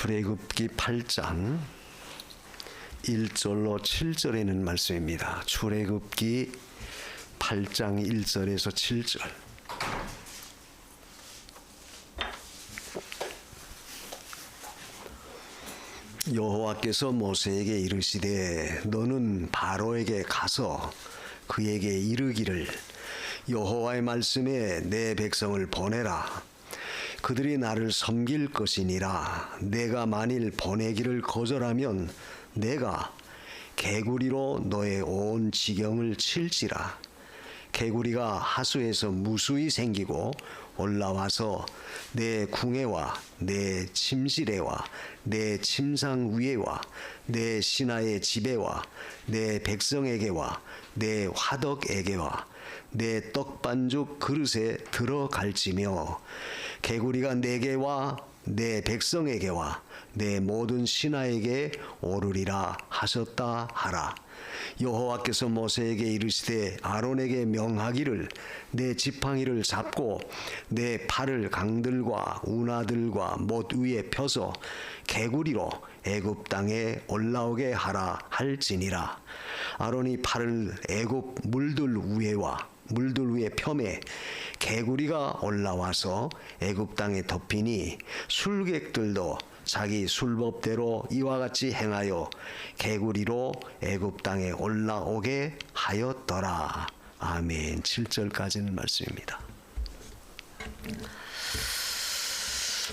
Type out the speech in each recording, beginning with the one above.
출애굽기 8장 1절로 7절에 있는 말씀입니다. 출애굽기 8장 1절에서 7절. 여호와께서 모세에게 이르시되 너는 바로에게 가서 그에게 이르기를 여호와의 말씀에 내 백성을 보내라. 그들이 나를 섬길 것이니라. 내가 만일 보내기를 거절하면 내가 개구리로 너의 온 지경을 칠지라. 개구리가 하수에서 무수히 생기고 올라와서 내 궁예와 내 침실에와 내 침상 위에와 내 신하의 집에와 내 백성에게와 내 화덕에게와 내 떡반죽 그릇에 들어갈지며 개구리가 내게와 내 백성에게와 내 모든 신하에게 오르리라 하셨다 하라. 여호와께서 모세에게 이르시되 아론에게 명하기를 내 지팡이를 잡고 내 팔을 강들과 운하들과 못 위에 펴서 개구리로 애굽 땅에 올라오게 하라 할지니라. 아론이 팔을 애굽 물들 위에 펴매 개구리가 올라와서 애굽 땅에 덮이니 술객들도 자기 술법대로 이와 같이 행하여 개구리로 애굽 땅에 올라오게 하였더라. 아멘. 7절까지는 말씀입니다.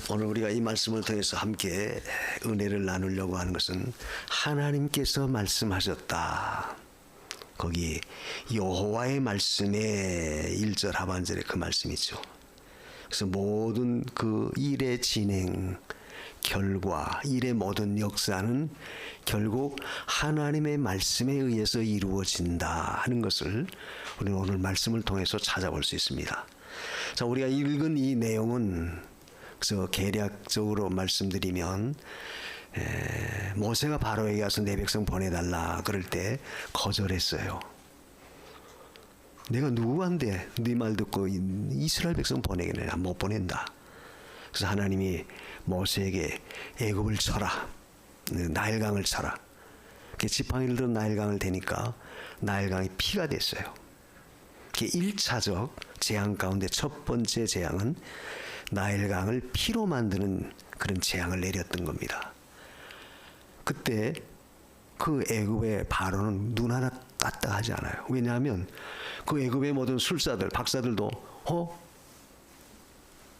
오늘 우리가 이 말씀을 통해서 함께 은혜를 나누려고 하는 것은 하나님께서 말씀하셨다. 거기 여호와의 말씀에 1절 하반절에 그 말씀이죠. 그래서 모든 그 일의 진행, 결과, 일의 모든 역사는 결국 하나님의 말씀에 의해서 이루어진다 하는 것을 우리는 오늘 말씀을 통해서 찾아볼 수 있습니다. 자, 우리가 읽은 이 내용은 그래서 개략적으로 말씀드리면 모세가 바로에게 가서 내 백성 보내달라 그럴 때 거절했어요. 내가 누구한테 네 말 듣고 이스라엘 백성 보내겠느냐, 못 보낸다. 그래서 하나님이 모세에게 애굽을 쳐라, 나일강을 쳐라. 지팡이를 들어 나일강을 대니까 나일강이 피가 됐어요. 1차적 재앙 가운데 첫 번째 재앙은 나일강을 피로 만드는 그런 재앙을 내렸던 겁니다. 그때 그 애굽의 바로는 눈 하나 까딱하지 않아요. 왜냐하면 그 애굽의 모든 술사들, 박사들도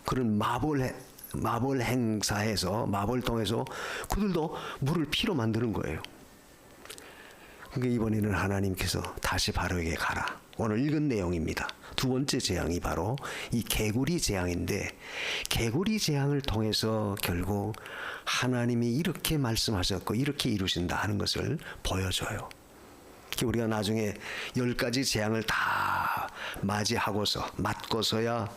그런 마벌 행사에서 마벌 통해서 그들도 물을 피로 만드는 거예요. 그러니까 이번에는 하나님께서 다시 바로에게 가라. 오늘 읽은 내용입니다. 두 번째 재앙이 바로 이 개구리 재앙인데, 개구리 재앙을 통해서 결국 하나님이 이렇게 말씀하셨고 이렇게 이루신다 하는 것을 보여줘요. 우리가 나중에 10가지 재앙을 다 맞고서야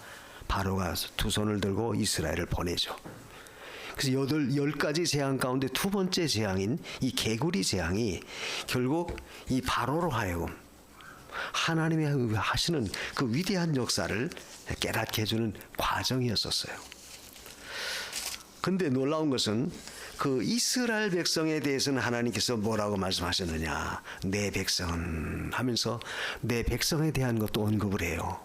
바로가 두 손을 들고 이스라엘을 보내죠. 그래서 10가지 재앙 가운데 두 번째 재앙인 이 개구리 재앙이 결국 이 바로로 하여금 하나님이 하시는 그 위대한 역사를 깨닫게 해주는 과정이었었어요. 근데 놀라운 것은 그 이스라엘 백성에 대해서는 하나님께서 뭐라고 말씀하셨느냐, 내 백성은 하면서 내 백성에 대한 것도 언급을 해요.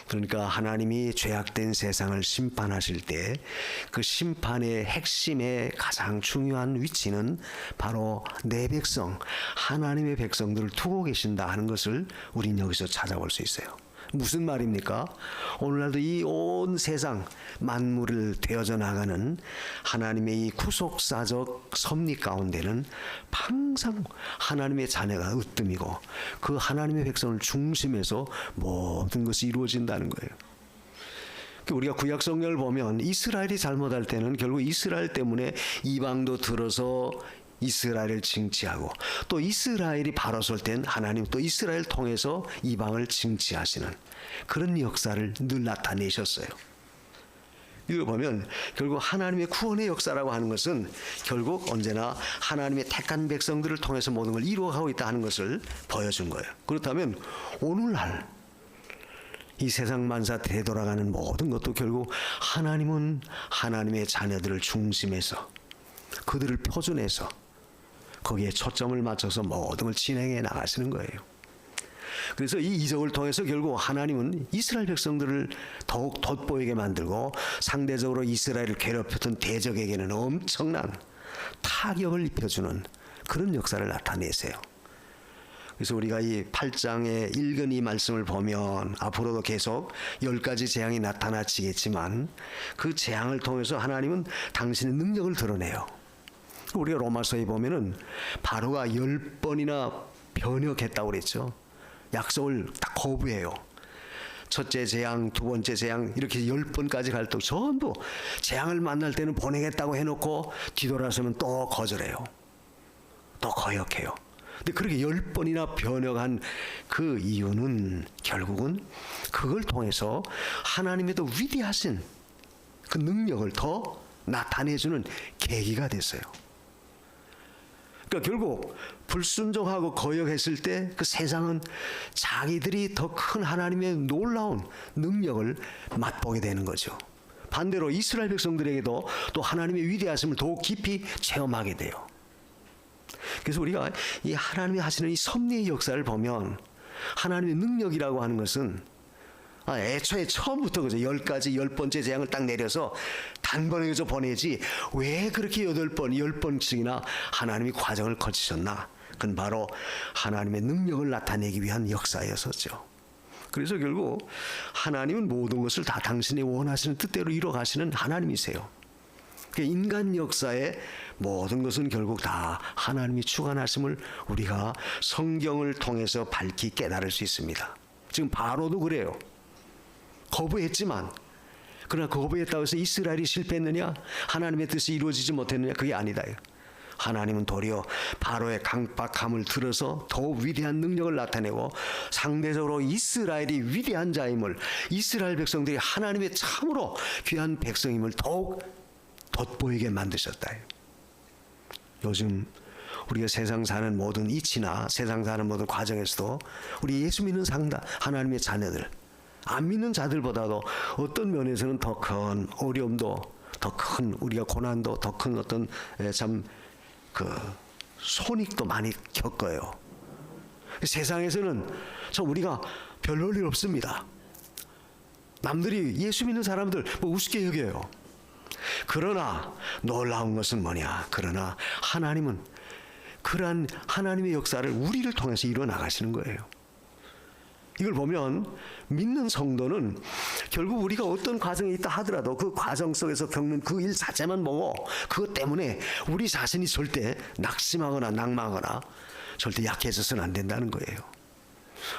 그러니까 하나님이 죄악된 세상을 심판하실 때 그 심판의 핵심의 가장 중요한 위치는 바로 내 백성, 하나님의 백성들을 두고 계신다 하는 것을 우린 여기서 찾아볼 수 있어요. 무슨 말입니까? 오늘날도 이 온 세상 만물을 되어져 나가는 하나님의 이 구속사적 섭리 가운데는 항상 하나님의 자녀가 으뜸이고 그 하나님의 백성을 중심에서 모든 것이 이루어진다는 거예요. 우리가 구약 성경을 보면 이스라엘이 잘못할 때는 결국 이스라엘 때문에 이방도 들어서 이스라엘을 징치하고, 또 이스라엘이 바로 설 땐 하나님 또 이스라엘 통해서 이방을 징치하시는 그런 역사를 늘 나타내셨어요. 이걸 보면 결국 하나님의 구원의 역사라고 하는 것은 결국 언제나 하나님의 택한 백성들을 통해서 모든 걸 이루어가고 있다 하는 것을 보여준 거예요. 그렇다면 오늘날 이 세상 만사 되돌아가는 모든 것도 결국 하나님은 하나님의 자녀들을 중심에서 그들을 표준해서 거기에 초점을 맞춰서 모든 걸 진행해 나가시는 거예요. 그래서 이 이적을 통해서 결국 하나님은 이스라엘 백성들을 더욱 돋보이게 만들고 상대적으로 이스라엘을 괴롭혔던 대적에게는 엄청난 타격을 입혀주는 그런 역사를 나타내세요. 그래서 우리가 이 8장에 읽은 이 말씀을 보면 앞으로도 계속 10가지 재앙이 나타나지겠지만 그 재앙을 통해서 하나님은 당신의 능력을 드러내요. 우리가 로마서에 보면은 바로가 10번이나 변역했다고 그랬죠. 약속을 딱 거부해요. 첫째 재앙, 두 번째 재앙 이렇게 10번까지 갈 때 전부 재앙을 만날 때는 보내겠다고 해놓고 뒤돌아서면 또 거절해요. 또 거역해요. 근데 그렇게 10번이나 변역한 그 이유는 결국은 그걸 통해서 하나님의 더 위대하신 그 능력을 더 나타내주는 계기가 됐어요. 그러니까 결국 불순종하고 거역했을 때 그 세상은 자기들이 더 큰 하나님의 놀라운 능력을 맛보게 되는 거죠. 반대로 이스라엘 백성들에게도 또 하나님의 위대하심을 더욱 깊이 체험하게 돼요. 그래서 우리가 이 하나님이 하시는 이 섭리의 역사를 보면 하나님의 능력이라고 하는 것은 애초에 처음부터 그죠. 10가지 10번째 재앙을 딱 내려서 단번에 그저 보내지 왜 그렇게 8번 10번씩이나 하나님이 과정을 거치셨나. 그건 바로 하나님의 능력을 나타내기 위한 역사였었죠. 그래서 결국 하나님은 모든 것을 다 당신의 원하시는 뜻대로 이뤄가시는 하나님이세요. 인간 역사의 모든 것은 결국 다 하나님이 주관하심을 우리가 성경을 통해서 밝히 깨달을 수 있습니다. 지금 바로도 그래요. 거부했지만 그러나 거부했다고 해서 이스라엘이 실패했느냐? 하나님의 뜻이 이루어지지 못했느냐? 그게 아니다. 하나님은 도리어 바로의 강박함을 들어서 더욱 위대한 능력을 나타내고 상대적으로 이스라엘이 위대한 자임을, 이스라엘 백성들이 하나님의 참으로 귀한 백성임을 더욱 돋보이게 만드셨다. 요즘 우리가 세상 사는 모든 이치나 세상 사는 모든 과정에서도 우리 예수 믿는 상다 하나님의 자녀들, 안 믿는 자들보다도 어떤 면에서는 더 큰 어려움도, 더 큰 우리가 고난도, 더 큰 어떤 참 그 손익도 많이 겪어요. 세상에서는 우리가 별 볼 일 없습니다. 남들이 예수 믿는 사람들 뭐 우습게 여겨요. 그러나 놀라운 것은 뭐냐? 그러나 하나님은 그러한 하나님의 역사를 우리를 통해서 이루어 나가시는 거예요. 이걸 보면 믿는 성도는 결국 우리가 어떤 과정에 있다 하더라도 그 과정 속에서 겪는 그 일 자체만 보고 그것 때문에 우리 자신이 절대 낙심하거나 낭망하거나 절대 약해져서는 안 된다는 거예요.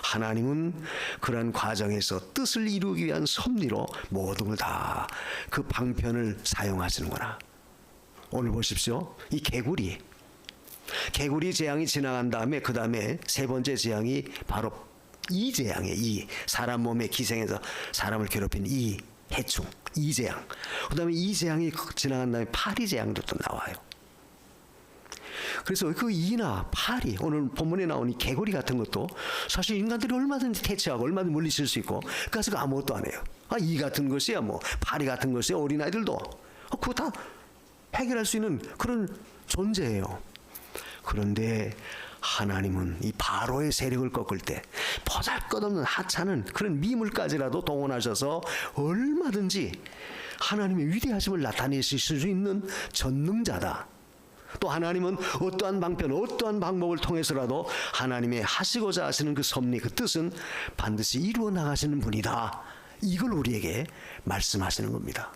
하나님은 그러한 과정에서 뜻을 이루기 위한 섭리로 모든 걸 다 그 방편을 사용하시는구나. 오늘 보십시오. 이 개구리 재앙이 지나간 다음에 그 다음에 세 번째 재앙이 바로 이 재앙이에요. 이 사람 몸에 기생해서 사람을 괴롭힌 이 해충, 이 재앙. 그 다음에 이 재앙이 지나간 다음에 파리 재앙도 또 나와요. 그래서 그 이나 파리, 오늘 본문에 나온 이 개구리 같은 것도 사실 인간들이 얼마든지 퇴치하고 얼마든지 물리칠 수 있고 그래서 아무것도 안 해요. 이 같은 것이야 뭐 파리 같은 것이야 어린아이들도 그거 다 해결할 수 있는 그런 존재예요. 그런데 하나님은 이 바로의 세력을 꺾을 때 보잘것없는 하찮은 그런 미물까지라도 동원하셔서 얼마든지 하나님의 위대하심을 나타내실 수 있는 전능자다. 또 하나님은 어떠한 방편, 어떠한 방법을 통해서라도 하나님의 하시고자 하시는 그 섭리, 그 뜻은 반드시 이루어 나가시는 분이다. 이걸 우리에게 말씀하시는 겁니다.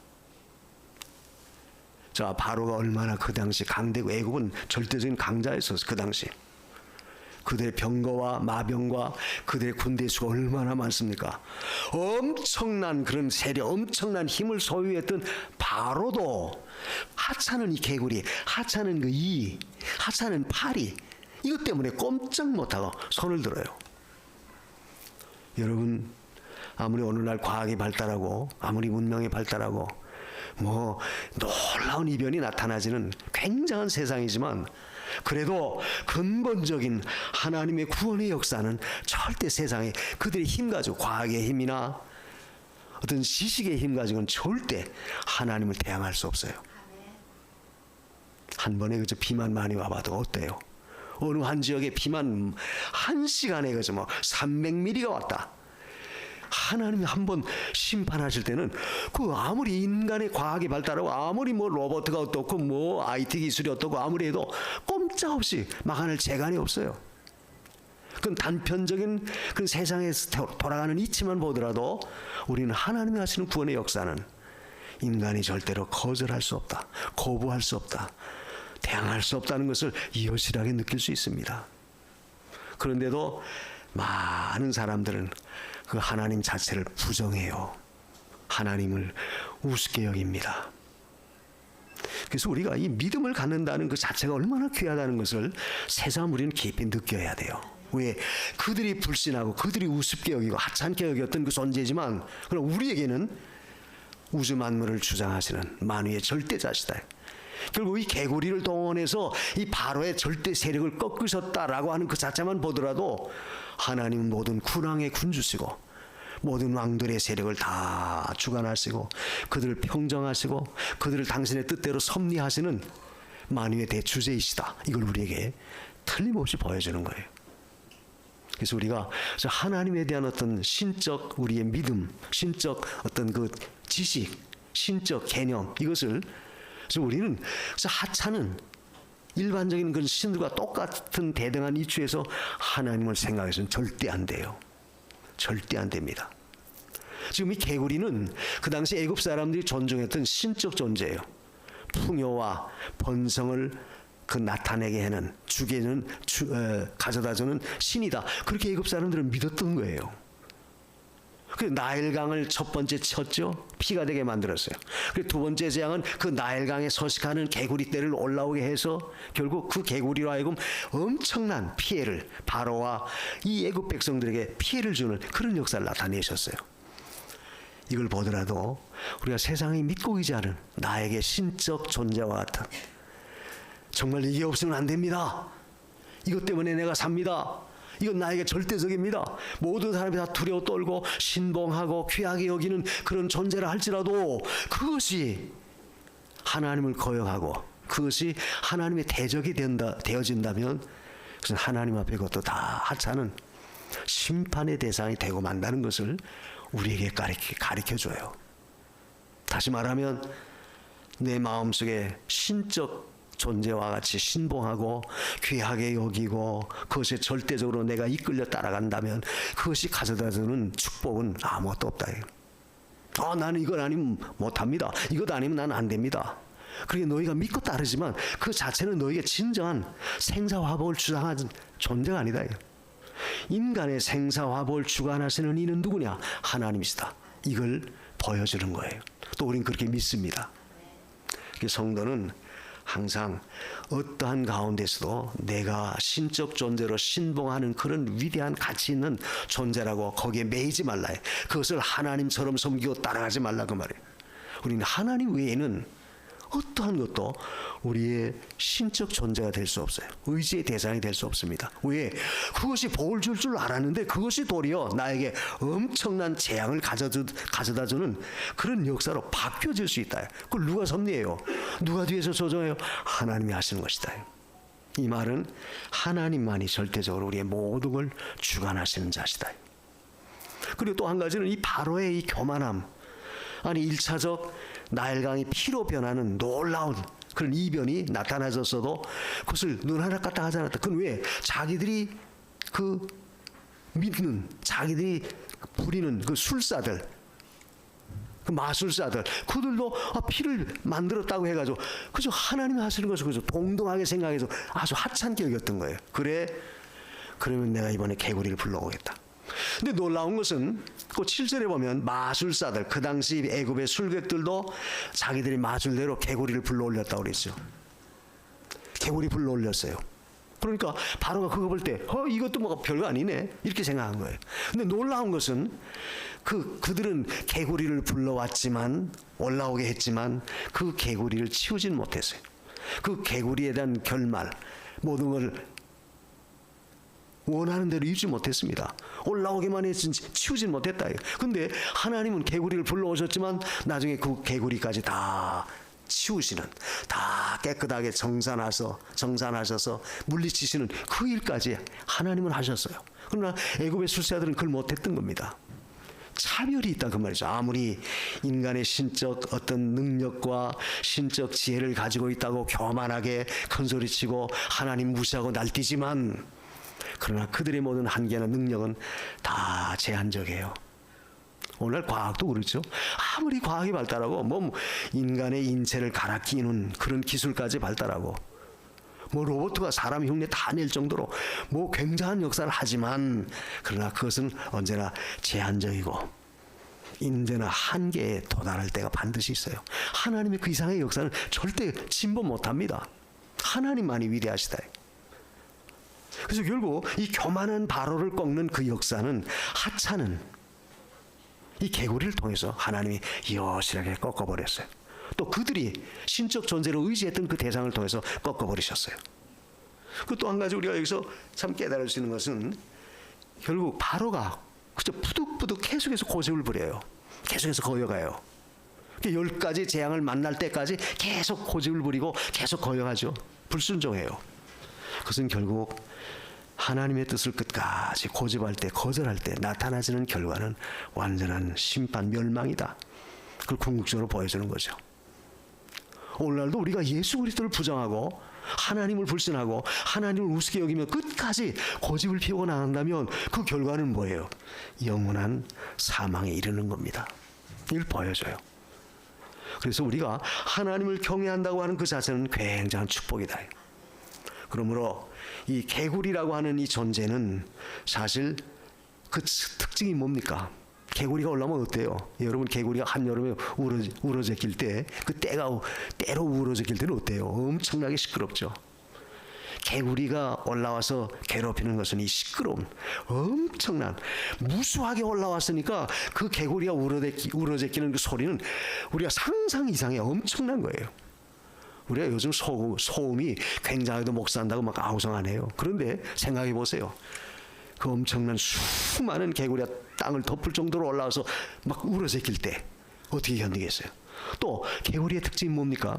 자, 바로가 얼마나 그 당시 강대국, 애국은 절대적인 강자였었어요. 그 당시 그들의 병거와 마병과 그들의 군대 수가 얼마나 많습니까? 엄청난 그런 세력, 엄청난 힘을 소유했던 바로도 하찮은 이 개구리, 하찮은 하찮은 파리 이것 때문에 꼼짝 못하고 손을 들어요. 여러분, 아무리 오늘날 과학이 발달하고 아무리 문명이 발달하고 뭐 놀라운 이변이 나타나지는 굉장한 세상이지만 그래도 근본적인 하나님의 구원의 역사는 절대 세상에 그들의 힘 가지고 과학의 힘이나 어떤 지식의 힘 가지고는 절대 하나님을 대항할 수 없어요. 한 번에 그저 비만 많이 와봐도 어때요? 어느 한 지역에 비만 한 시간에 그저 뭐 300mm가 왔다. 하나님이 한번 심판하실 때는 그 아무리 인간의 과학이 발달하고 아무리 뭐 로봇가 어떻고 뭐 IT 기술이 어떻고 아무리 해도 꼼짝없이 막아낼 재간이 없어요. 그건 단편적인 그 세상에서 돌아가는 이치만 보더라도 우리는 하나님이 하시는 구원의 역사는 인간이 절대로 거절할 수 없다, 거부할 수 없다, 대항할 수 없다는 것을 여실하게 느낄 수 있습니다. 그런데도 많은 사람들은 그 하나님 자체를 부정해요. 하나님을 우습게 여깁니다. 그래서 우리가 이 믿음을 갖는다는 그 자체가 얼마나 귀하다는 것을 새삼 우리는 깊이 느껴야 돼요. 왜? 그들이 불신하고 그들이 우습게 여기고 하찮게 여겼던 그 존재지만 그럼 우리에게는 우주 만물을 주장하시는 만유의 절대자시다. 결국 이 개구리를 동원해서 이 바로의 절대 세력을 꺾으셨다라고 하는 그 자체만 보더라도 하나님은 모든 군왕의 군주시고 모든 왕들의 세력을 다 주관하시고 그들을 평정하시고 그들을 당신의 뜻대로 섭리하시는 만유의 대주제이시다. 이걸 우리에게 틀림없이 보여주는 거예요. 그래서 우리가 하나님에 대한 어떤 신적 우리의 믿음, 신적 어떤 그 지식, 신적 개념 이것을 그래서 우리는 그래서 하찮은 일반적인 그런 신들과 똑같은 대등한 이치에서 하나님을 생각해서는 절대 안 돼요. 절대 안 됩니다. 지금 이 개구리는 그 당시 애굽 사람들이 존중했던 신적 존재예요. 풍요와 번성을 그 나타내게 하는 주게는 가져다주는 신이다. 그렇게 애굽 사람들은 믿었던 거예요. 그 나일강을 첫 번째 쳤죠. 피가 되게 만들었어요. 그리고 두 번째 재앙은 그 나일강에 서식하는 개구리 떼를 올라오게 해서 결국 그 개구리로 하여금 엄청난 피해를 바로와 이 애굽 백성들에게 피해를 주는 그런 역사를 나타내셨어요. 이걸 보더라도 우리가 세상이 믿고 있지 않은 나에게 신적 존재와 같은 정말 이게 없으면 안 됩니다. 이것 때문에 내가 삽니다. 이건 나에게 절대적입니다. 모든 사람이 다 두려워 떨고 신봉하고 귀하게 여기는 그런 존재라 할지라도 그것이 하나님을 거역하고 그것이 하나님의 대적이 되어진다면 그것은 하나님 앞에 그것도 다 하찮은 심판의 대상이 되고 만다는 것을 우리에게 가르쳐줘요. 다시 말하면 내 마음속에 신적 존재와 같이 신봉하고 귀하게 여기고 그것에 절대적으로 내가 이끌려 따라간다면 그것이 가져다주는 축복은 아무것도 없다. 나는 이건 아니면 못합니다. 이것 아니면 나는 안 됩니다. 그렇게 너희가 믿고 따르지만 그 자체는 너희에게 진정한 생사화복을 주장하는 존재가 아니다. 인간의 생사화복을 주관하시는 이는 누구냐? 하나님이시다. 이걸 보여주는 거예요. 또 우린 그렇게 믿습니다. 성도는 항상 어떠한 가운데서도 내가 신적 존재로 신봉하는 그런 위대한 가치 있는 존재라고 거기에 매이지 말라. 그것을 하나님처럼 섬기고 따라가지 말라 그 말이에요. 우리는 하나님 외에는 어떠한 것도 우리의 신적 존재가 될 수 없어요. 의지의 대상이 될 수 없습니다. 왜? 그것이 복을 줄 줄 알았는데 그것이 도리어 나에게 엄청난 재앙을 가져다주는 그런 역사로 바뀌어질 수 있다. 그걸 누가 섭리해요? 누가 뒤에서 조정해요? 하나님이 하시는 것이다. 이 말은 하나님만이 절대적으로 우리의 모든 걸 주관하시는 자시다. 그리고 또 한 가지는 이 바로의 이 교만함. 아니 1차적 나일강이 피로 변하는 놀라운 그런 이변이 나타나졌어도 그것을 눈 하나 까딱 하지 않았다. 그건 왜? 자기들이 그 믿는 자기들이 부리는 그 술사들 그 마술사들 그들도 피를 만들었다고 해가지고 그저 하나님이 하시는 것을 그저 동등하게 생각해서 아주 하찮게 여겼던 거예요. 그래? 그러면 내가 이번에 개구리를 불러오겠다. 근데 놀라운 것은 그 7절에 보면 마술사들 그 당시 애굽의 술객들도 자기들이 마술대로 개구리를 불러올렸다고 그랬죠. 개구리 불러올렸어요. 그러니까 바로가 그거 볼 때 이것도 뭐가 별거 아니네 이렇게 생각한 거예요. 근데 놀라운 것은 그들은 개구리를 불러왔지만 올라오게 했지만 그 개구리를 치우진 못했어요. 그 개구리에 대한 결말 모든 걸 원하는 대로 이루지 못했습니다. 올라오기만 했지 치우진 못했다. 근데 하나님은 개구리를 불러오셨지만 나중에 그 개구리까지 다 치우시는, 다 깨끗하게 정산하셔서 물리치시는 그 일까지 하나님은 하셨어요. 그러나 애굽의 술사들은 그걸 못했던 겁니다. 차별이 있다 그 말이죠. 아무리 인간의 신적 어떤 능력과 신적 지혜를 가지고 있다고 교만하게 큰소리치고 하나님 무시하고 날뛰지만, 그러나 그들의 모든 한계나 능력은 다 제한적이에요. 오늘 과학도 그렇죠. 아무리 과학이 발달하고 뭐 인간의 인체를 갈아 끼는 그런 기술까지 발달하고 뭐 로봇가 사람 흉내 다 낼 정도로 뭐 굉장한 역사를 하지만, 그러나 그것은 언제나 제한적이고 언제나 한계에 도달할 때가 반드시 있어요. 하나님의 그 이상의 역사는 절대 침범 못합니다. 하나님만이 위대하시다. 그래서 결국 이 교만한 바로를 꺾는 그 역사는, 하찮은 이 개구리를 통해서 하나님이 여실하게 꺾어버렸어요. 또 그들이 신적 존재로 의지했던 그 대상을 통해서 꺾어버리셨어요. 그 또 한 가지 우리가 여기서 참 깨달을 수 있는 것은, 결국 바로가 그저 부득부득 계속해서 고집을 부려요. 계속해서 거여가요. 10가지 재앙을 만날 때까지 계속 고집을 부리고 계속 거여가죠. 불순종해요. 그것은 결국 하나님의 뜻을 끝까지 고집할 때, 거절할 때 나타나지는 결과는 완전한 심판, 멸망이다. 그걸 궁극적으로 보여주는 거죠. 오늘날도 우리가 예수 그리스도를 부정하고 하나님을 불신하고 하나님을 우습게 여기며 끝까지 고집을 피우고 나간다면 그 결과는 뭐예요? 영원한 사망에 이르는 겁니다. 이걸 보여줘요. 그래서 우리가 하나님을 경외한다고 하는 그 자체는 굉장한 축복이다. 그러므로 이 개구리라고 하는 이 존재는 사실 그 특징이 뭡니까? 개구리가 올라오면 어때요? 여러분, 개구리가 한여름에 우러제낄 때, 그 때로 우러제낄 때는 어때요? 엄청나게 시끄럽죠. 개구리가 올라와서 괴롭히는 것은 이 시끄러움, 엄청난, 무수하게 올라왔으니까 그 개구리가 우러제끼는 그 소리는 우리가 상상 이상의 엄청난 거예요. 우리가 요즘 소음이 굉장히도 목사한다고 막 아우성하네요. 그런데 생각해 보세요. 그 엄청난 수많은 개구리가 땅을 덮을 정도로 올라와서 막 우러제낄 때 어떻게 견디겠어요? 또 개구리의 특징이 뭡니까?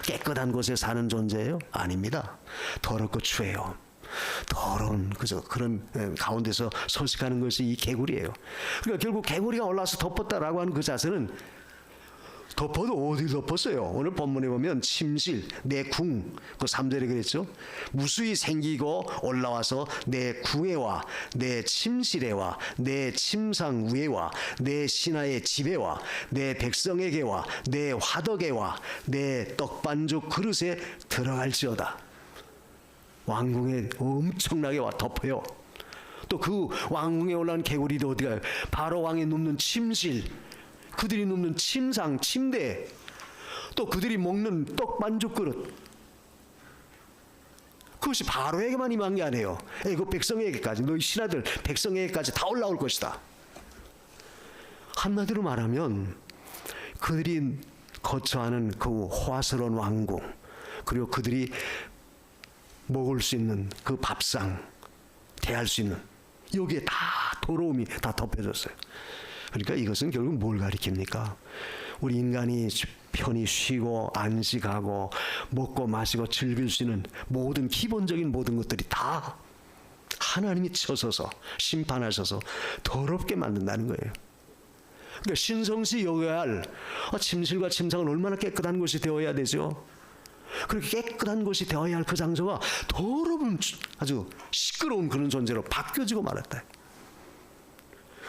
깨끗한 곳에 사는 존재예요? 아닙니다. 더럽고 추해요. 더러운 그런 가운데서 서식하는 것이 이 개구리예요. 그러니까 결국 개구리가 올라와서 덮었다라고 하는 그 자세는, 덮어도 어디 덮었어요? 오늘 본문에 보면 침실, 내 궁, 그 3절에 그랬죠? 무수히 생기고 올라와서 내 궁에와 내 침실에와 내 침상 위에와 내 신하의 집에와 내 백성에게와 내 화덕에와 내 떡반죽 그릇에 들어갈지어다. 왕궁에 엄청나게 와 덮어요. 또 그 왕궁에 올라온 개구리도 어디 가요? 바로 왕이 눕는 침실, 그들이 눕는 침상, 침대, 또 그들이 먹는 떡반죽 그릇, 그것이 바로에게만 임한 게 아니에요. 애굽 백성에게까지, 너희 신하들 백성에게까지 다 올라올 것이다. 한마디로 말하면 그들이 거처하는 그 화스러운 왕궁, 그리고 그들이 먹을 수 있는 그 밥상, 대할 수 있는, 여기에 다 더러움이 다 덮여졌어요. 그러니까 이것은 결국 뭘 가리킵니까? 우리 인간이 편히 쉬고 안식하고 먹고 마시고 즐길 수 있는 모든 기본적인 모든 것들이 다 하나님이 쳐서서 심판하셔서 더럽게 만든다는 거예요. 그러니까 신성시 여겨야 할 침실과 침상은 얼마나 깨끗한 곳이 되어야 되죠. 그렇게 깨끗한 곳이 되어야 할 그 장소가 더러운, 아주 시끄러운 그런 존재로 바뀌어지고 말았다.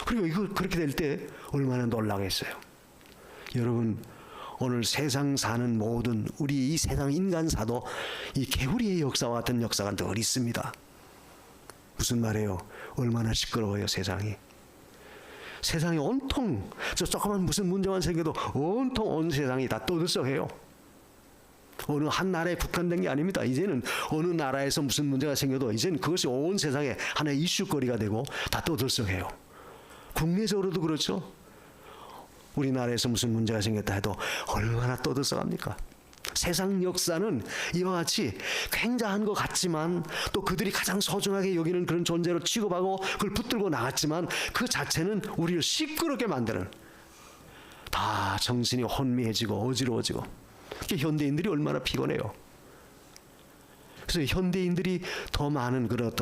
그리고 이거 그렇게 될 때 얼마나 놀라겠어요. 여러분, 오늘 세상 사는 모든 우리 이 세상 인간사도 이 개구리의 역사와 같은 역사가 늘 있습니다. 무슨 말이에요? 얼마나 시끄러워요, 세상이. 세상이 온통 저 조그만 무슨 문제만 생겨도 온통 온 세상이 다 떠들썩해요. 어느 한 나라에 국한된 게 아닙니다. 이제는 어느 나라에서 무슨 문제가 생겨도 이제는 그것이 온 세상에 하나의 이슈거리가 되고 다 떠들썩해요. 국내적으로도 그렇죠. 우리나라에서 무슨 문제가 생겼다 해도 얼마나 떠들썩합니까? 세상 역사는 이와 같이 굉장한 것 같지만 또 그들이 가장 소중하게 여기는 그런 존재로 취급하고 그걸 붙들고 나갔지만 그 자체는 우리를 시끄럽게 만드는, 다 정신이 혼미해지고 어지러워지고, 현대인들이 얼마나 피곤해요. 그래서 현대인들이 더 많은 그런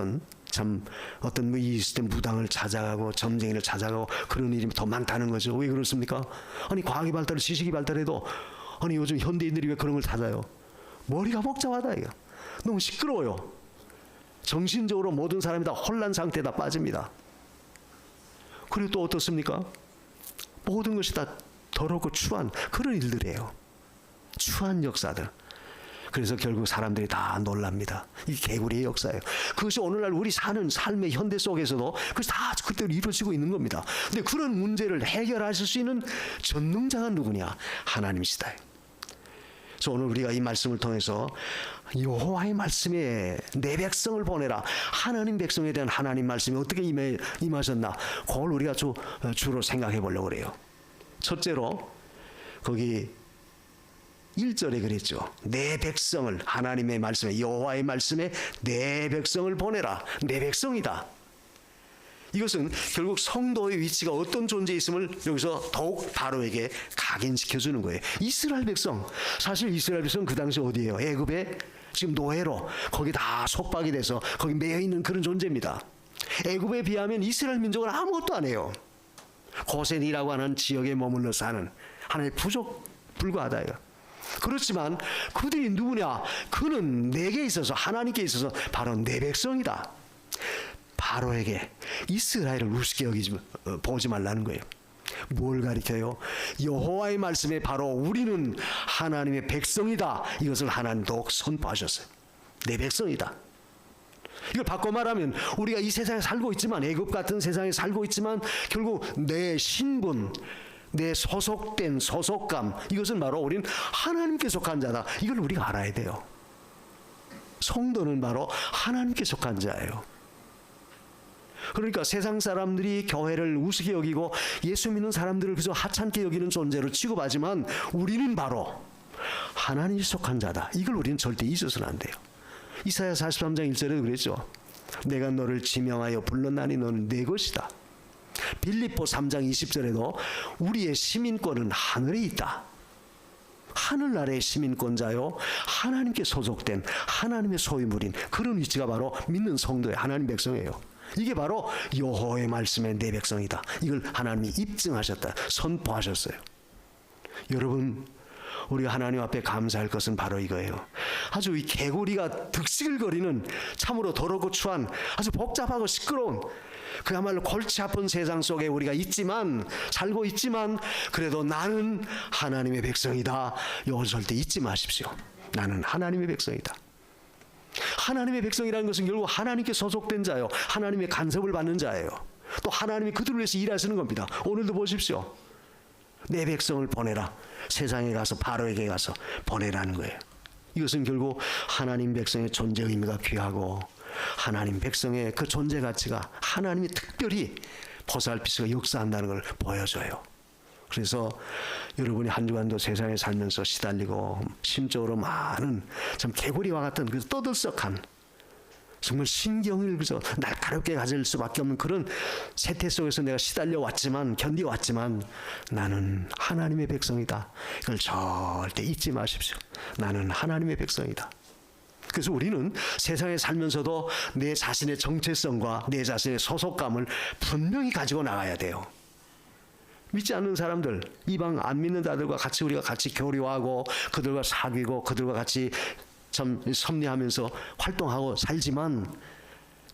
어떤 이 시대 무당을 찾아가고 점쟁이를 찾아가고 그런 일이 더 많다는 거죠. 왜 그렇습니까? 아니 과학이 발달해 지식이 발달해도 아니 요즘 현대인들이 왜 그런 걸 찾아요? 머리가 복잡하다 이거. 너무 시끄러워요. 정신적으로 모든 사람이 다 혼란 상태에 다 빠집니다. 그리고 또 어떻습니까? 모든 것이 다 더럽고 추한 그런 일들이에요. 추한 역사들. 그래서 결국 사람들이 다 놀랍니다. 이 개구리의 역사예요. 그것이 오늘날 우리 사는 삶의 현대 속에서도 그것이 다 그대로 이루어지고 있는 겁니다. 근데 그런 문제를 해결하실 수 있는 전능자가 누구냐? 하나님이시다. 그래서 오늘 우리가 이 말씀을 통해서 여호와의 말씀에 내 백성을 보내라. 하나님 백성에 대한 하나님 말씀이 어떻게 임하셨나? 그걸 우리가 주로 생각해 보려고 그래요. 첫째로 거기 1절에 그랬죠. 내 백성을, 하나님의 말씀에, 여호와의 말씀에 내 백성을 보내라. 내 백성이다. 이것은 결국 성도의 위치가 어떤 존재에 있음을 여기서 더욱 바로에게 각인시켜주는 거예요. 이스라엘 백성, 사실 이스라엘 백성은 그 당시 어디예요? 애굽에 지금 노예로 거기 다 속박이 돼서 거기 매여있는 그런 존재입니다. 애굽에 비하면 이스라엘 민족은 아무것도 안 해요. 고센이라고 하는 지역에 머물러 사는 하나의 부족 불과하다 이거. 그렇지만 그들이 누구냐? 그는 내게 있어서, 하나님께 있어서 바로 내 백성이다. 바로에게 이스라엘을 우습게 보지 말라는 거예요. 뭘 가리켜요? 여호와의 말씀에 바로 우리는 하나님의 백성이다. 이것을 하나님도 선포하셨어요. 내 백성이다. 이걸 바꿔 말하면 우리가 이 세상에 살고 있지만, 애굽 같은 세상에 살고 있지만 결국 내 신분, 내 소속된 소속감, 이것은 바로 우린 하나님께 속한 자다. 이걸 우리가 알아야 돼요. 성도는 바로 하나님께 속한 자예요. 그러니까 세상 사람들이 교회를 우습게 여기고 예수 믿는 사람들을 그저 하찮게 여기는 존재로 취급하지만 우리는 바로 하나님께 속한 자다. 이걸 우리는 절대 잊어서는 안 돼요. 이사야 43장 1절에도 그랬죠. 내가 너를 지명하여 불렀나니 너는 내 것이다. 빌립보 3장 20절에도 우리의 시민권은 하늘에 있다. 하늘나라의 시민권자요, 하나님께 소속된 하나님의 소유물인 그런 위치가 바로 믿는 성도의 하나님 백성이에요. 이게 바로 여호와의 말씀의 내 백성이다. 이걸 하나님이 입증하셨다, 선포하셨어요. 여러분, 우리가 하나님 앞에 감사할 것은 바로 이거예요. 아주 이 개구리가 득실거리는 참으로 더럽고 추한 아주 복잡하고 시끄러운 그야말로 골치 아픈 세상 속에 우리가 있지만, 살고 있지만, 그래도 나는 하나님의 백성이다. 이걸 절대 잊지 마십시오. 나는 하나님의 백성이다. 하나님의 백성이라는 것은 결국 하나님께 소속된 자요, 하나님의 간섭을 받는 자예요. 또 하나님이 그들을 위해서 일하시는 겁니다. 오늘도 보십시오. 내 백성을 보내라. 세상에 가서 바로에게 가서 보내라는 거예요. 이것은 결국 하나님 백성의 존재 의미가 귀하고 하나님 백성의 그 존재 가치가 하나님이 특별히 보살피시고 역사한다는 걸 보여줘요. 그래서 여러분이 한 주간도 세상에 살면서 시달리고 심적으로 많은 참 개구리와 같은 그 떠들썩한, 정말 신경을 그저 날카롭게 가질 수밖에 없는 그런 세태 속에서 내가 시달려 왔지만, 견디왔지만 나는 하나님의 백성이다. 이걸 절대 잊지 마십시오. 나는 하나님의 백성이다. 그래서 우리는 세상에 살면서도 내 자신의 정체성과 내 자신의 소속감을 분명히 가지고 나가야 돼요. 믿지 않는 사람들, 이방 안 믿는 자들과 같이 우리가 같이 교류하고 그들과 사귀고 그들과 같이 참 섭리하면서 활동하고 살지만,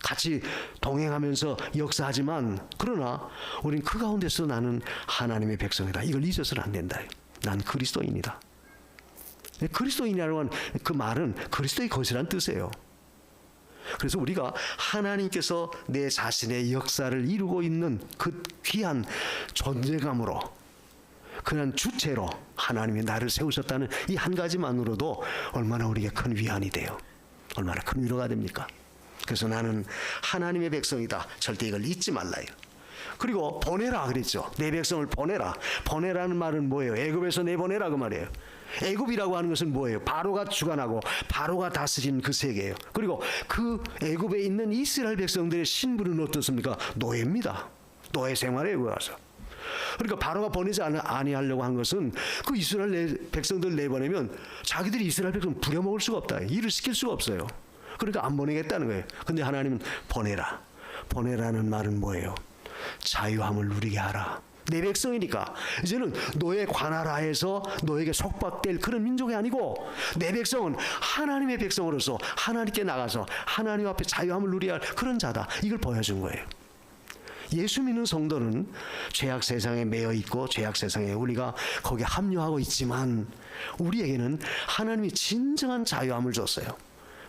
같이 동행하면서 역사하지만, 그러나 우린 그 가운데서 나는 하나님의 백성이다. 이걸 잊어서는 안 된다. 난 그리스도인이다. 그리스도인이라는 그 말은 그리스도의 것이라는 뜻이에요. 그래서 우리가 하나님께서 내 자신의 역사를 이루고 있는 그 귀한 존재감으로, 그냥 주체로 하나님이 나를 세우셨다는 이 한 가지만으로도 얼마나 우리에게 큰 위안이 돼요. 얼마나 큰 위로가 됩니까? 그래서 나는 하나님의 백성이다. 절대 이걸 잊지 말라요. 그리고 보내라 그랬죠. 내 백성을 보내라. 보내라는 말은 뭐예요? 애굽에서 내보내라 그 말이에요. 애굽이라고 하는 것은 뭐예요? 바로가 주관하고 바로가 다스리는 그 세계예요. 그리고 그 애굽에 있는 이스라엘 백성들의 신분은 어떻습니까? 노예입니다. 노예 생활에 와서. 그러니까 바로가 보내지 아니하려고 한 것은 그 이스라엘 백성들 내보내면 자기들이 이스라엘 백성 부려먹을 수가 없다. 일을 시킬 수가 없어요. 그러니까 안 보내겠다는 거예요. 근데 하나님은 보내라. 보내라는 말은 뭐예요? 자유함을 누리게 하라. 내 백성이니까 이제는 너의 관할하에서 너에게 속박될 그런 민족이 아니고 내 백성은 하나님의 백성으로서 하나님께 나가서 하나님 앞에 자유함을 누려야 할 그런 자다. 이걸 보여준 거예요. 예수 믿는 성도는 죄악 세상에 매여 있고 죄악 세상에 우리가 거기에 합류하고 있지만 우리에게는 하나님이 진정한 자유함을 줬어요.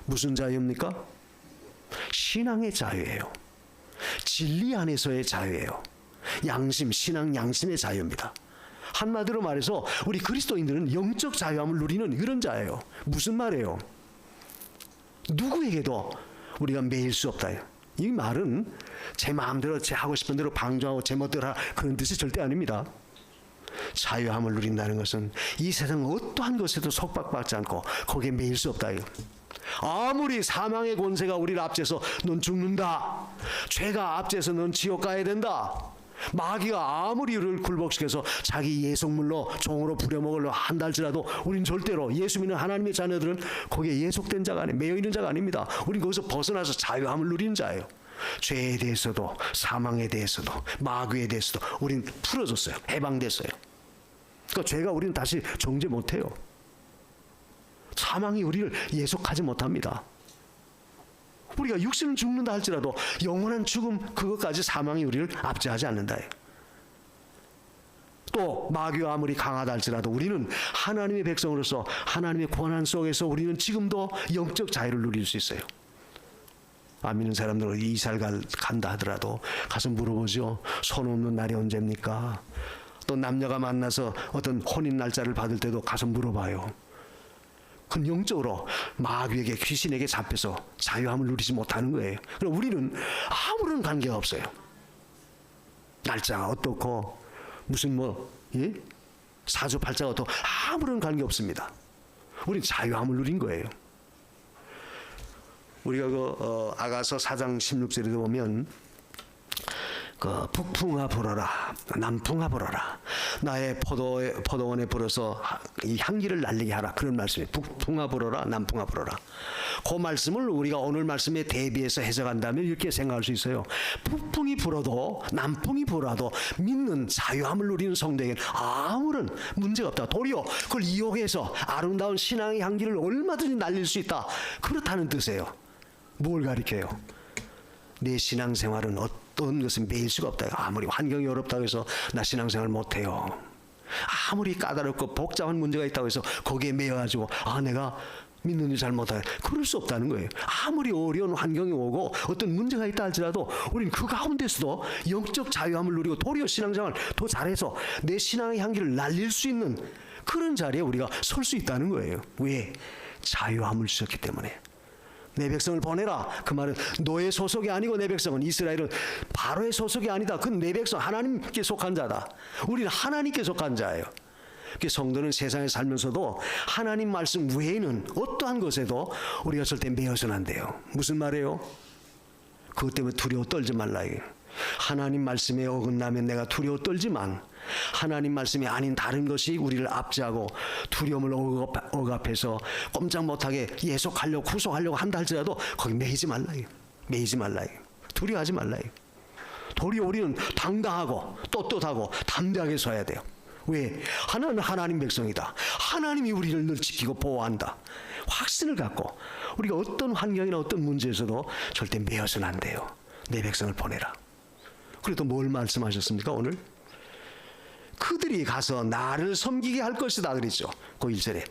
무슨 자유입니까? 신앙의 자유예요. 진리 안에서의 자유예요. 양심, 신앙 양심의 자유입니다. 한마디로 말해서 우리 그리스도인들은 영적 자유함을 누리는 이런 자예요. 무슨 말이에요? 누구에게도 우리가 매일 수 없다. 이 말은 제 마음대로 제 하고 싶은 대로 방종하고 제 멋대로 하라 그런 뜻이 절대 아닙니다. 자유함을 누린다는 것은 이 세상 어떠한 것에도 속박받지 않고 거기에 매일 수 없다. 아무리 사망의 권세가 우리를 앞제서 넌 죽는다. 죄가 앞제서 넌 지옥 가야 된다. 마귀가 아무리 우리를 굴복시켜서 자기 예속물로 종으로 부려먹으려 한다 할지라도 우린 절대로 예수 믿는 하나님의 자녀들은 거기에 예속된 자가 아니에요. 매여 있는 자가 아닙니다. 우린 거기서 벗어나서 자유함을 누리는 자예요. 죄에 대해서도 사망에 대해서도 마귀에 대해서도 우린 풀어졌어요. 해방됐어요. 그러니까 죄가 우리는 다시 정죄 못해요. 사망이 우리를 예속하지 못합니다. 우리가 육신은 죽는다 할지라도 영원한 죽음 그것까지 사망이 우리를 압제하지 않는다. 또 마귀가 아무리 강하다 할지라도 우리는 하나님의 백성으로서 하나님의 권한 속에서 우리는 지금도 영적 자유를 누릴 수 있어요. 안 믿는 사람들은 이스라엘 간다 하더라도 가서 물어보죠. 손 없는 날이 언제입니까? 또 남녀가 만나서 어떤 혼인 날짜를 받을 때도 가서 물어봐요. 그건 영적으로 마귀에게 귀신에게 잡혀서 자유함을 누리지 못하는 거예요. 그럼 우리는 아무런 관계가 없어요. 날짜가 어떻고 무슨 사주팔자가 어떻고 아무런 관계 없습니다. 우리는 자유함을 누린 거예요. 우리가 아가서 4장 16절에 보면 북풍아 불어라 남풍아 불어라 나의 포도원에 불어서 이 향기를 날리게 하라 그런 말씀이에요. 북풍아 불어라 남풍아 불어라. 그 말씀을 우리가 오늘 말씀에 대비해서 해석한다면 이렇게 생각할 수 있어요. 북풍이 불어도 남풍이 불어도 믿는 자유함을 누리는 성도에게는 아무런 문제가 없다. 도리어 그걸 이용해서 아름다운 신앙의 향기를 얼마든지 날릴 수 있다. 그렇다는 뜻이에요. 뭘 가리켜요? 내 신앙생활은 어떤 것은 매일 수가 없다. 아무리 환경이 어렵다고 해서 나 신앙생활 못해요. 아무리 까다롭고 복잡한 문제가 있다고 해서 거기에 매여가지고 내가 믿는 일 잘 못해. 그럴 수 없다는 거예요. 아무리 어려운 환경이 오고 어떤 문제가 있다 할지라도 우리는 그 가운데서도 영적 자유함을 누리고 도리어 신앙생활 더 잘해서 내 신앙의 향기를 날릴 수 있는 그런 자리에 우리가 설 수 있다는 거예요. 왜? 자유함을 주셨기 때문에. 내 백성을 보내라. 그 말은 너의 소속이 아니고 내 백성은 이스라엘은 바로의 소속이 아니다. 그건 내 백성 하나님께 속한 자다. 우리는 하나님께 속한 자예요. 성도는 세상에 살면서도 하나님 말씀 외에는 어떠한 것에도 우리가 절대 매여서는 안 돼요. 무슨 말이에요? 그것 때문에 두려워 떨지 말라. 하나님 말씀에 어긋나면 내가 두려워 떨지만 하나님 말씀이 아닌 다른 것이 우리를 압제하고 두려움을 억압해서 꼼짝 못하게 예속하려고 구속하려고 한다 할지라도 거기 매이지 말라. 매이지 말라. 두려워하지 말라. 도리어 우리는 당당하고 떳떳하고 담대하게 서야 돼요. 왜? 하나는 하나님 백성이다. 하나님이 우리를 늘 지키고 보호한다. 확신을 갖고 우리가 어떤 환경이나 어떤 문제에서도 절대 매여서는 안 돼요. 내 백성을 보내라. 그래도 뭘 말씀하셨습니까 오늘? 그들이 가서 나를 섬기게 할 것이다 그랬죠. 그 1절에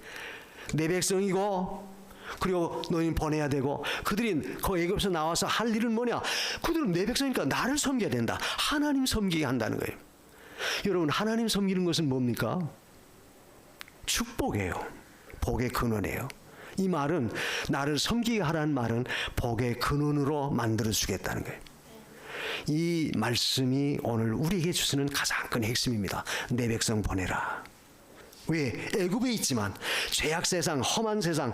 내 백성이고 그리고 너희는 보내야 되고 그들이 그 애굽에서 나와서 할 일은 뭐냐? 그들은 내 백성이니까 나를 섬겨야 된다. 하나님 섬기게 한다는 거예요. 여러분 하나님 섬기는 것은 뭡니까? 축복이에요. 복의 근원이에요. 이 말은 나를 섬기게 하라는 말은 복의 근원으로 만들어주겠다는 거예요. 이 말씀이 오늘 우리에게 주시는 가장 큰 핵심입니다. 내 백성 보내라. 왜? 애굽에 있지만 죄악 세상, 험한 세상,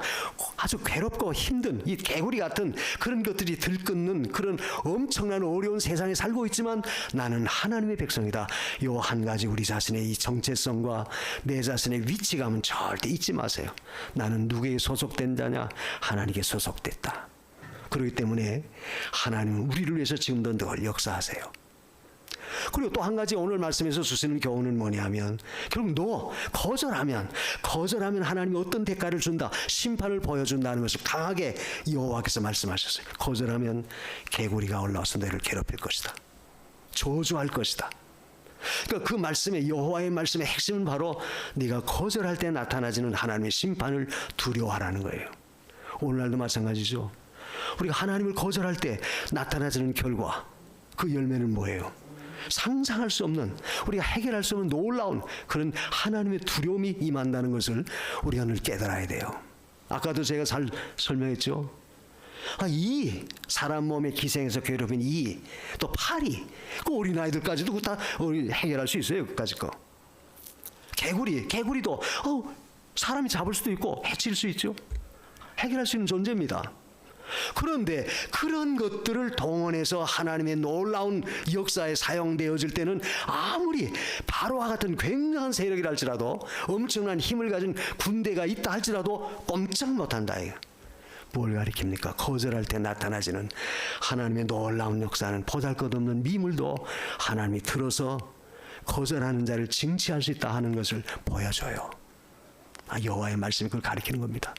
아주 괴롭고 힘든 이 개구리 같은 그런 것들이 들끓는 그런 엄청난 어려운 세상에 살고 있지만 나는 하나님의 백성이다. 요 한 가지 우리 자신의 이 정체성과 내 자신의 위치감은 절대 잊지 마세요. 나는 누구에게 소속된 자냐? 하나님께 소속됐다. 그렇기 때문에 하나님은 우리를 위해서 지금도 늘 역사하세요. 그리고 또 한 가지 오늘 말씀에서 주시는 교훈은 뭐냐면 결국 너 거절하면 하나님이 어떤 대가를 준다, 심판을 보여준다는 것을 강하게 여호와께서 말씀하셨어요. 거절하면 개구리가 올라와서 너를 괴롭힐 것이다. 저주할 것이다. 그러니까 그 말씀의 여호와의 말씀의 핵심은 바로 네가 거절할 때 나타나지는 하나님의 심판을 두려워하라는 거예요. 오늘날도 마찬가지죠. 우리가 하나님을 거절할 때 나타나지는 결과, 그 열매는 뭐예요? 상상할 수 없는, 우리가 해결할 수 없는 놀라운 그런 하나님의 두려움이 임한다는 것을 우리가 늘 깨달아야 돼요. 아까도 제가 잘 설명했죠. 이 사람 몸에 기생해서 괴롭힌 이, 또 파리, 그 어린아이들까지도 다 해결할 수 있어요. 그까짓 거. 개구리도 사람이 잡을 수도 있고 해칠 수 있죠. 해결할 수 있는 존재입니다. 그런데 그런 것들을 동원해서 하나님의 놀라운 역사에 사용되어질 때는 아무리 바로와 같은 굉장한 세력이라 할지라도, 엄청난 힘을 가진 군대가 있다 할지라도 꼼짝 못한다. 뭘 가리킵니까? 거절할 때 나타나지는 하나님의 놀라운 역사는 보잘것없는 미물도 하나님이 들어서 거절하는 자를 징치할 수 있다 하는 것을 보여줘요. 여호와의 말씀이 그걸 가리키는 겁니다.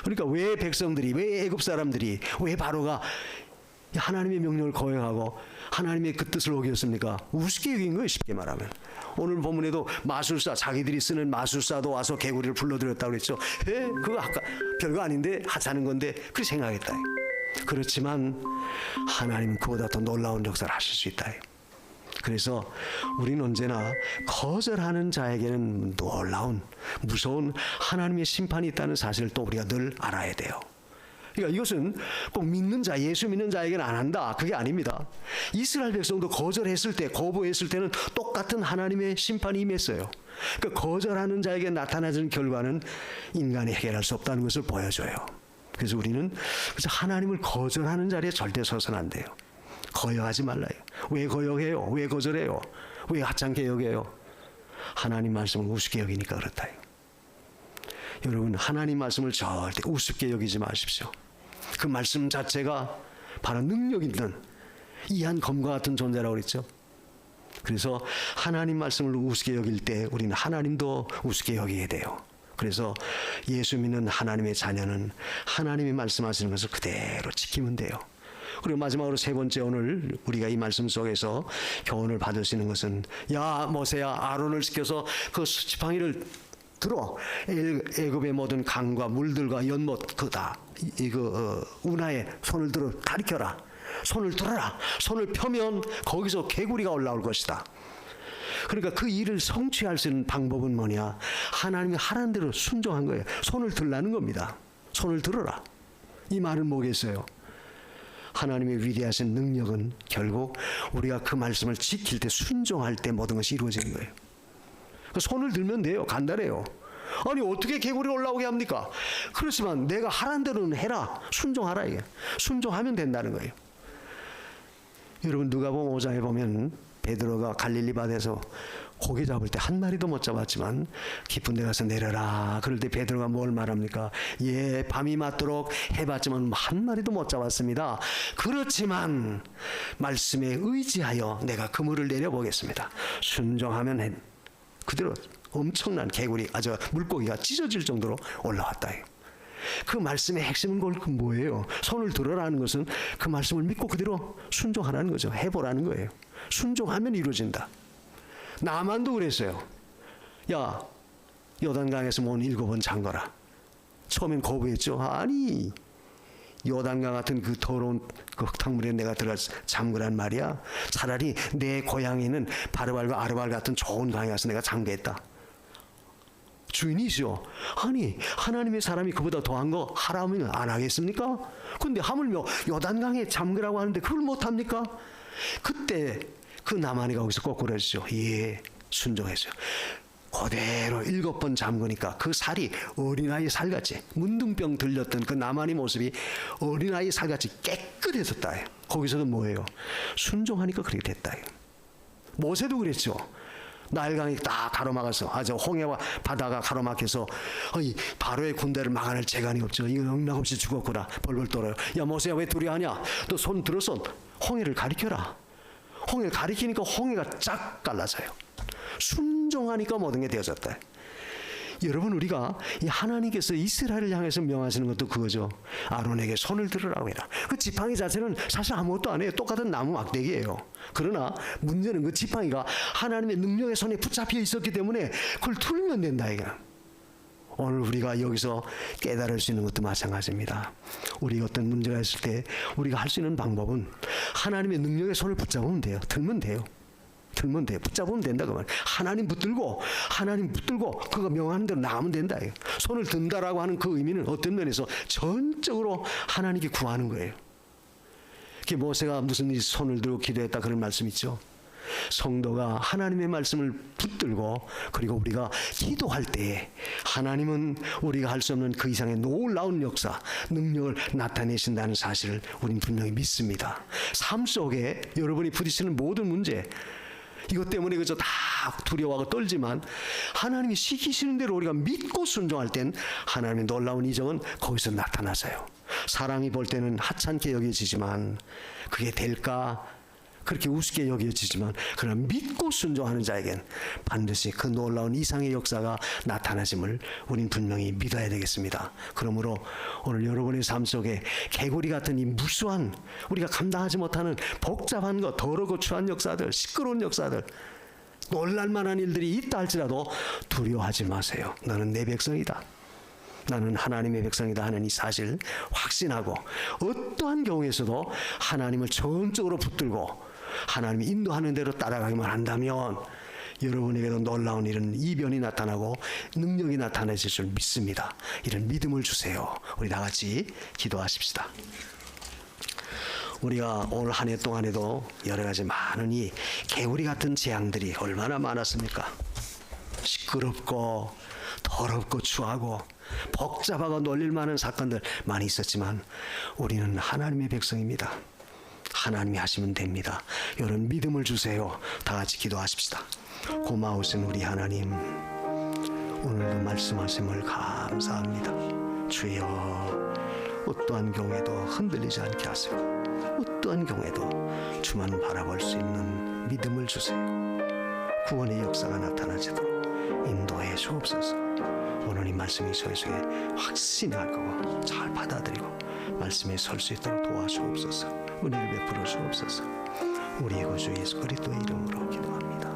그러니까 왜 백성들이, 왜 애굽 사람들이, 왜 바로가 하나님의 명령을 거역하고 하나님의 그 뜻을 어겼습니까? 우습게 여긴 거예요, 쉽게 말하면. 오늘 본문에도 마술사, 자기들이 쓰는 마술사도 와서 개구리를 불러들였다고 그랬죠. 그거 아까 별거 아닌데 하자는 건데 그렇게 생각했다. 그렇지만 하나님은 그보다 더 놀라운 역사를 하실 수 있다. 그래서 우리는 언제나 거절하는 자에게는 놀라운, 무서운 하나님의 심판이 있다는 사실을 또 우리가 늘 알아야 돼요. 그러니까 이것은 꼭 믿는 자, 예수 믿는 자에게는 안 한다, 그게 아닙니다. 이스라엘 백성도 거절했을 때, 거부했을 때는 똑같은 하나님의 심판이 임했어요. 그러니까 거절하는 자에게 나타나는 결과는 인간이 해결할 수 없다는 것을 보여줘요. 그래서 우리는 하나님을 거절하는 자리에 절대 서서는 안 돼요. 거역하지 말라요. 왜 거역해요? 왜 거절해요? 왜 하찮게 여겨요? 하나님 말씀을 우습게 여기니까 그렇다. 여러분, 하나님 말씀을 절대 우습게 여기지 마십시오. 그 말씀 자체가 바로 능력 있는 이한 검과 같은 존재라고 그랬죠. 그래서 하나님 말씀을 우습게 여길 때 우리는 하나님도 우습게 여기게 돼요. 그래서 예수 믿는 하나님의 자녀는 하나님이 말씀하시는 것을 그대로 지키면 돼요. 그리고 마지막으로 세 번째, 오늘 우리가 이 말씀 속에서 교훈을 받을 수 있는 것은, 야 모세야, 아론을 시켜서 그 지팡이를 들어 애굽의 모든 강과 물들과 연못 그다 운하에 손을 들어 가리켜라. 손을 들어라. 손을 펴면 거기서 개구리가 올라올 것이다. 그러니까 그 일을 성취할 수 있는 방법은 뭐냐? 하나님이 하라는 대로 순종한 거예요. 손을 들라는 겁니다. 손을 들어라. 이 말은 뭐겠어요? 하나님의 위대하신 능력은 결국 우리가 그 말씀을 지킬 때, 순종할 때 모든 것이 이루어지는 거예요. 손을 들면 돼요. 간단해요. 아니 어떻게 개구리 올라오게 합니까? 그렇지만 내가 하라는 대로는 해라. 순종하라. 이게 순종하면 된다는 거예요. 여러분, 누가복음 5장에 보면 베드로가 갈릴리 바다에서 고기 잡을 때 한 마리도 못 잡았지만 깊은 데 가서 내려라. 그럴 때 베드로가 뭘 말합니까? 예, 밤이 맞도록 해봤지만 한 마리도 못 잡았습니다. 그렇지만 말씀에 의지하여 내가 그물을 내려보겠습니다. 순종하면 그대로 엄청난 개구리, 물고기가 찢어질 정도로 올라왔다. 그 말씀의 핵심은 뭐예요? 손을 들어라는 것은 그 말씀을 믿고 그대로 순종하라는 거죠. 해보라는 거예요. 순종하면 이루어진다. 나만도 그랬어요. 야, 요단강에서 문 7번 잠거라. 처음엔 거부했죠. 아니, 요단강 같은 그 더러운 그 흙탕물에 내가 들어가서 잠그란 말이야. 차라리 내 고향에는 바르발과 아르발 같은 좋은 강에 가서 내가 잠그겠다. 주인이시오. 아니, 하나님의 사람이 그보다 더한 거 하라면 안 하겠습니까? 근데 하물며 요단강에 잠그라고 하는데 그걸 못합니까? 그때 그 나만이가 거기서 거꾸로 했죠. 예, 순종했어요. 그대로 7번 잠그니까 그 살이 어린아이 살같이, 문둥병 들렸던 그 나만의 모습이 어린아이 살같이 깨끗해졌다. 거기서도 뭐예요? 순종하니까 그렇게 됐다. 모세도 그랬죠. 나일강이 딱 가로막아서, 아주 홍해와 바다가 가로막혀서 바로의 군대를 막아낼 재간이 없죠. 이거 영락없이 죽었구나. 벌벌 떨어요. 야, 모세야, 왜 두려워하냐? 너 손 들어서 홍해를 가리켜라. 홍해를 가리키니까 홍해가 쫙 갈라져요. 순종하니까 모든 게 되어졌다. 여러분, 우리가 이 하나님께서 이스라엘을 향해서 명하시는 것도 그거죠. 아론에게 손을 들으라고 해라. 그 지팡이 자체는 사실 아무것도 안 해요. 똑같은 나무 막대기예요. 그러나 문제는 그 지팡이가 하나님의 능력의 손에 붙잡혀 있었기 때문에 그걸 틀면 된다 이거. 오늘 우리가 여기서 깨달을 수 있는 것도 마찬가지입니다. 우리가 어떤 문제가 있을 때 우리가 할 수 있는 방법은 하나님의 능력의 손을 붙잡으면 돼요. 들면 돼요. 들면 돼. 붙잡으면 된다 그 말. 하나님 붙들고 그가 명하는 대로 나가면 된다. 손을 든다라고 하는 그 의미는 어떤 면에서 전적으로 하나님께 구하는 거예요. 그게 모세가 무슨 일 손을 들고 기도했다 그런 말씀 있죠. 성도가 하나님의 말씀을 붙들고 그리고 우리가 기도할 때에 하나님은 우리가 할 수 없는 그 이상의 놀라운 역사, 능력을 나타내신다는 사실을 우리는 분명히 믿습니다. 삶 속에 여러분이 부딪히는 모든 문제, 이것 때문에 그저 다 두려워하고 떨지만 하나님이 시키시는 대로 우리가 믿고 순종할 땐 하나님의 놀라운 이정은 거기서 나타나서요. 사람이 볼 때는 하찮게 여겨지지만 그게 될까? 그렇게 우습게 여겨지지만 그러나 믿고 순종하는 자에겐 반드시 그 놀라운 이상의 역사가 나타나심을 우린 분명히 믿어야 되겠습니다. 그러므로 오늘 여러분의 삶 속에 개구리 같은 이 무수한 우리가 감당하지 못하는 복잡한 것, 더럽고 추한 역사들, 시끄러운 역사들, 놀랄만한 일들이 있다 할지라도 두려워하지 마세요. 너는 내 백성이다. 나는 하나님의 백성이다 하는 이 사실 확신하고 어떠한 경우에서도 하나님을 전적으로 붙들고 하나님이 인도하는 대로 따라가기만 한다면 여러분에게도 놀라운 이런 이변이 나타나고 능력이 나타나실 줄 믿습니다. 이런 믿음을 주세요. 우리 다 같이 기도하십시다. 우리가 올 한 해 동안에도 여러 가지 많은 이 개구리 같은 재앙들이 얼마나 많았습니까? 시끄럽고 더럽고 추하고 복잡하고 놀릴 만한 사건들 많이 있었지만 우리는 하나님의 백성입니다. 하나님이 하시면 됩니다. 여러분 믿음을 주세요. 다 같이 기도하십시다. 고마우신 우리 하나님, 오늘도 말씀하심을 감사합니다. 주여, 어떠한 경우에도 흔들리지 않게 하세요. 어떠한 경우에도 주만 바라볼 수 있는 믿음을 주세요. 구원의 역사가 나타나지도록 인도해 주옵소서. 오늘 이 말씀이 저희 속에 확신이 할 거고 잘 받아들이고 말씀에 설 수 있도록 도와주옵소서. 은혜를 베풀어 주옵소서. 우리 구주 예수 그리스도의 이름으로 기도합니다.